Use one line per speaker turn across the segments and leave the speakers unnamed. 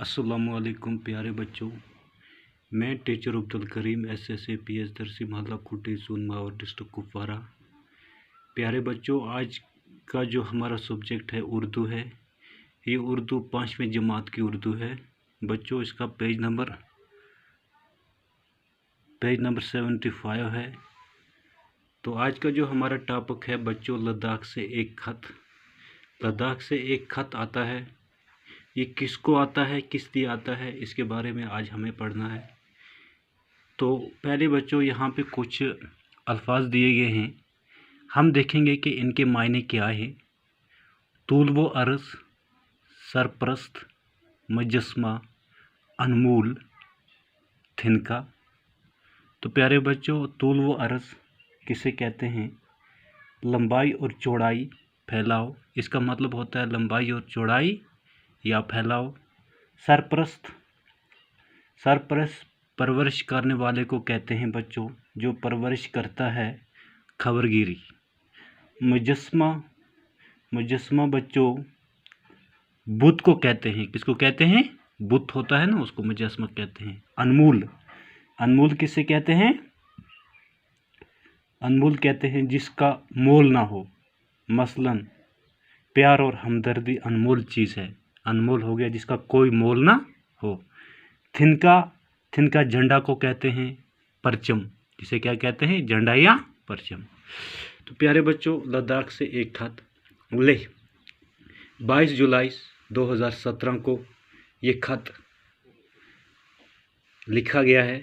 अस्सलामुअलैकुम प्यारे बच्चों। मैं टीचर अब्दुल करीम SSAPS दरसी महल्ला खुटी जोन मावर डिस्ट्रिक्ट कुपवारा। प्यारे बच्चों, आज का जो हमारा सब्जेक्ट है उर्दू है। ये उर्दू 5वीं जमात की उर्दू है बच्चों। इसका पेज नंबर 75 है। तो आज का जो हमारा टॉपिक है बच्चों, लद्दाख से एक खत। लद्दाख से एक खत आता है। ये किसको आता है, किस लिए आता है, इसके बारे में आज हमें पढ़ना है। तो पहले बच्चों यहाँ पे कुछ अल्फाज दिए गए हैं, हम देखेंगे कि इनके मायने क्या हैं। तूल व अर्ज़, सरप्रस्त, मुजस्मा, अनमोल, थिनका। तो प्यारे बच्चों, तूल व अर्ज़ किसे कहते हैं? लंबाई और चौड़ाई, फैलाव। इसका मतलब होता है लंबाई और चौड़ाई या फैलाव। सरप्रस्त, सरप्रस्त परवरिश करने वाले को कहते हैं बच्चों, जो परवरिश करता है, खबरगिरी। मुजस्मा, मुजस्मा बच्चों बुत को कहते हैं। किसको कहते हैं? बुत होता है ना, उसको मुजस्मा कहते हैं। अनमोल, अनमोल किसे कहते हैं? अनमोल कहते हैं जिसका मोल ना हो। मसलन प्यार और हमदर्दी अनमोल चीज़ है। अनमोल हो गया जिसका कोई मोल ना हो। थिनका, थिनका झंडा को कहते हैं। परचम, जिसे क्या कहते हैं? झंडा या परचम। तो प्यारे बच्चों, लद्दाख से एक खत। ले 22 जुलाई 2017 को ये खत लिखा गया है।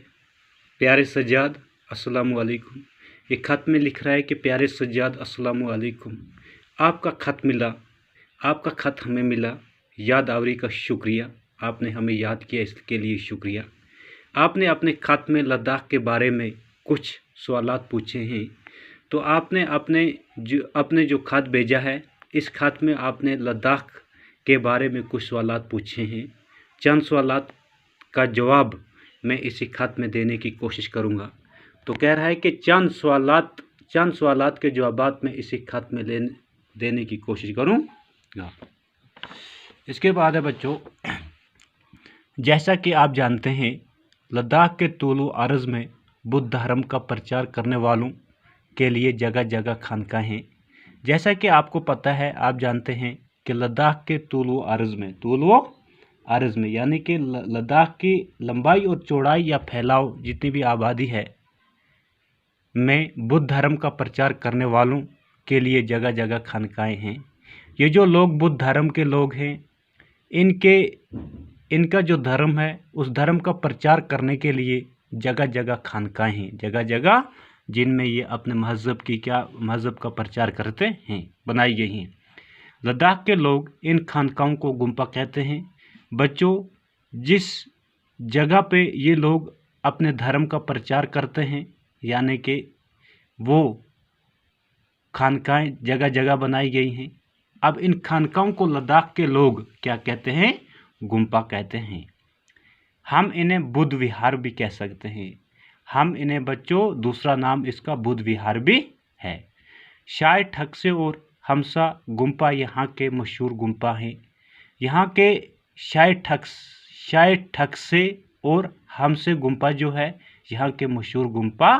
प्यारे सज्जाद अस्सलामुअलैकुम। ये खत में लिख रहा है कि प्यारे सज्जाद अस्सलामुअलैकुम, आपका खत मिला, आपका खत हमें मिला। याद आवरी का शुक्रिया, आपने हमें याद किया, इसके लिए शुक्रिया। आपने अपने खत में लद्दाख के बारे में कुछ सवालात पूछे हैं। तो आपने अपने जो खत भेजा है, इस खत में आपने लद्दाख के बारे में कुछ सवालात पूछे हैं। चंद सवालात का जवाब मैं इसी खत में देने की कोशिश करूँगा। तो कह रहा है कि चंद सवालात के जवाबात मैं इसी खत में देने की कोशिश करूँगा। इसके बाद है बच्चों, जैसा कि आप जानते हैं, लद्दाख के तूल व अर्ज़ में बुद्ध धर्म का प्रचार करने वालों के लिए जगह जगह खानकाहें हैं। जैसा कि आपको पता है, आप जानते हैं कि लद्दाख के तूल व अर्ज़ में यानी कि लद्दाख की लंबाई और चौड़ाई या फैलाव जितनी भी आबादी है में बुद्ध धर्म का प्रचार करने वालों के लिए जगह जगह खानकाहें हैं। ये जो लोग बुद्ध धर्म के लोग हैं, इनका जो धर्म है, उस धर्म का प्रचार करने के लिए जगह जगह खानकाहें हैं। जगह जगह जिनमें ये अपने मज़हब का प्रचार करते हैं, बनाई गई हैं। लद्दाख के लोग इन खानकाहों को गुम्पा कहते हैं। बच्चों, जिस जगह पे ये लोग अपने धर्म का प्रचार करते हैं, यानी कि वो खानकाहें जगह जगह बनाई गई हैं। अब इन खानकाहों को लद्दाख के लोग क्या कहते हैं? गुम्पा कहते हैं। हम इन्हें बुद्ध विहार भी कह सकते हैं। हम इन्हें बच्चों, दूसरा नाम इसका बुद्ध विहार भी है। शाय ठक्से और हमसा गुम्पा यहाँ के मशहूर गुम्पा हैं। यहाँ के शाय ठक्से और हमसे गुम्पा जो है, यहाँ के मशहूर गुम्पा